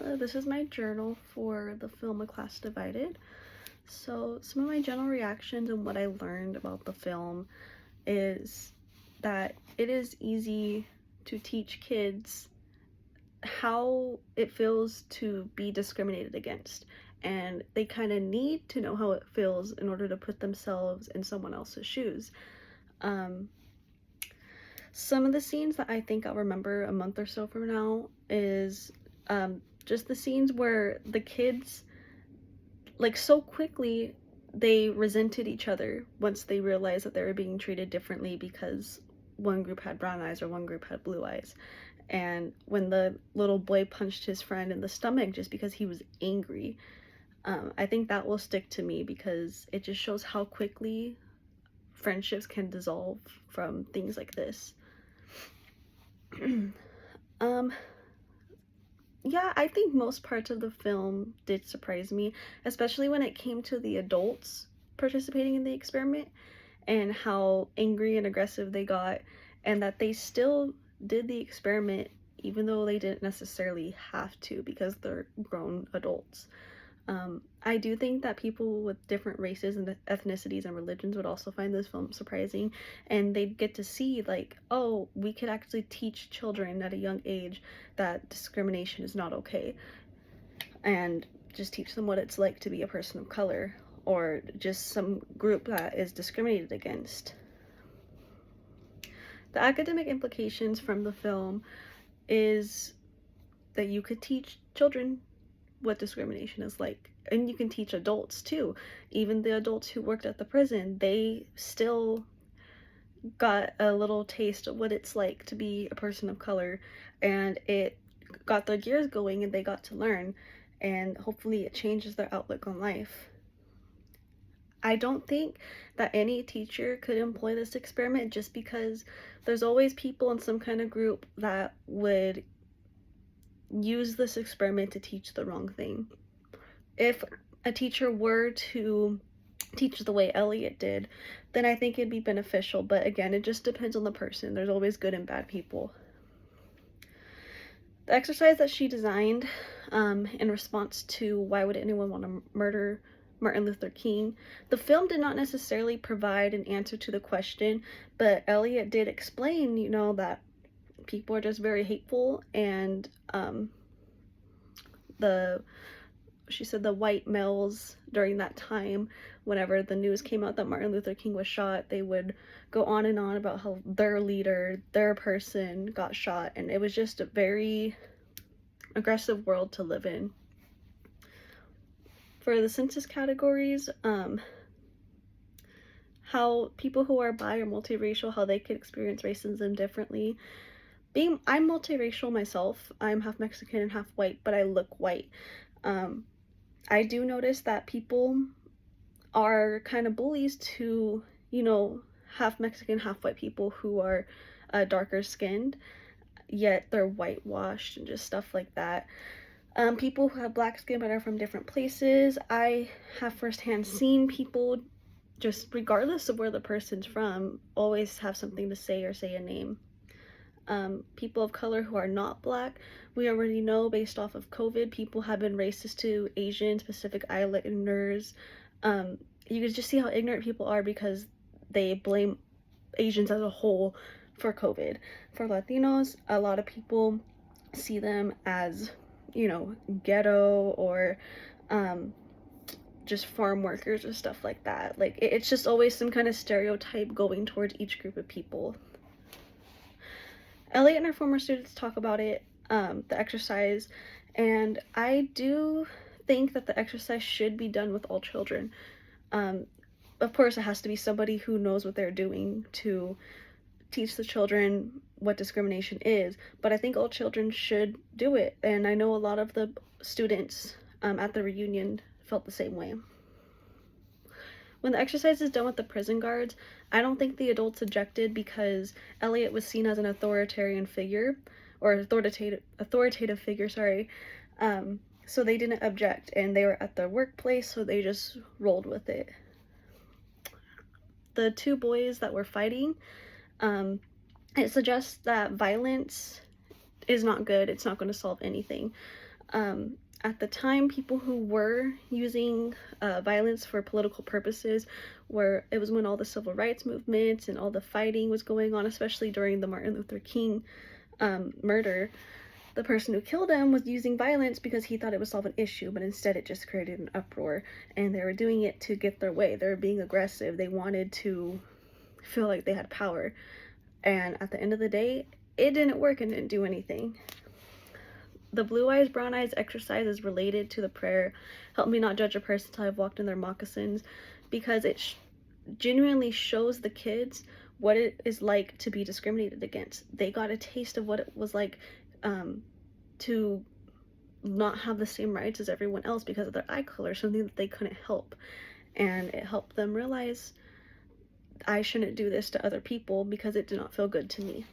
This is my journal for the film A Class Divided. So, some of my general reactions and what I learned about the film is that it is easy to teach kids how it feels to be discriminated against, and they kind of need to know how it feels in order to put themselves in someone else's shoes. Um, some of the scenes that I think I'll remember a month or so from now is just the scenes where the kids, like, so quickly they resented each other once they realized that they were being treated differently because one group had brown eyes or one group had blue eyes. And when the little boy punched his friend in the stomach just because he was angry, I think that will stick to me because it just shows how quickly friendships can dissolve from things like this. um yeah, I think most parts of the film did surprise me, especially when it came to the adults participating in the experiment and how angry and aggressive they got, and that they still did the experiment even though they didn't necessarily have to because they're grown adults. I do think that people with different races and ethnicities and religions would also find this film surprising, and they'd get to see, like, oh, we could actually teach children at a young age that discrimination is not okay, and just teach them what it's like to be a person of color or just some group that is discriminated against. The academic implications from the film is that you could teach children what discrimination is like, and you can teach adults too. Even the adults who worked at the prison, they still got a little taste of what it's like to be a person of color, and it got their gears going and they got to learn, and hopefully it changes their outlook on life. I don't think that any teacher could employ this experiment just because there's always people in some kind of group that would use this experiment to teach the wrong thing. If a teacher were to teach the way Elliot did, then I think it'd be beneficial, but again, it just depends on the person. There's always good and bad people. The exercise that she designed in response to why would anyone want to murder Martin Luther King, the film did not necessarily provide an answer to the question, but Elliot did explain, that people are just very hateful, and she said the white males during that time, whenever the news came out that Martin Luther King was shot, they would go on and on about how their leader, their person got shot, and it was just a very aggressive world to live in. For the census categories, how people who are bi or multiracial, how they could experience racism differently. I'm multiracial myself. I'm half Mexican and half white, but I look white. I do notice that people are kind of bullies to, half Mexican, half white people who are darker skinned, yet they're whitewashed and just stuff like that. People who have black skin but are from different places, I have firsthand seen people, just regardless of where the person's from, always have something to say or say a name. People of color who are not black, we already know based off of COVID, people have been racist to Asians, Pacific Islanders. You can just see how ignorant people are because they blame Asians as a whole for COVID. For Latinos, a lot of people see them as, ghetto or just farm workers or stuff like that. Like, it's just always some kind of stereotype going towards each group of people. Elliot and her former students talk about it, the exercise, and I do think that the exercise should be done with all children. Of course, it has to be somebody who knows what they're doing to teach the children what discrimination is, but I think all children should do it, and I know a lot of the students at the reunion felt the same way. When the exercise is done with the prison guards, I don't think the adults objected because Elliot was seen as an authoritarian figure, or authoritative figure, sorry. So they didn't object, and they were at their workplace, so they just rolled with it. The two boys that were fighting, it suggests that violence is not good. It's not going to solve anything. At the time, people who were using violence for political purposes it was when all the civil rights movements and all the fighting was going on, especially during the Martin Luther King murder. The person who killed him was using violence because he thought it would solve an issue, but instead it just created an uproar, and they were doing it to get their way. They were being aggressive. They wanted to feel like they had power. And at the end of the day, it didn't work and didn't do anything. The blue eyes, brown eyes exercise is related to the prayer, help me not judge a person till I've walked in their moccasins, because it genuinely shows the kids what it is like to be discriminated against. They got a taste of what it was like to not have the same rights as everyone else because of their eye color, something that they couldn't help. And it helped them realize I shouldn't do this to other people because it did not feel good to me.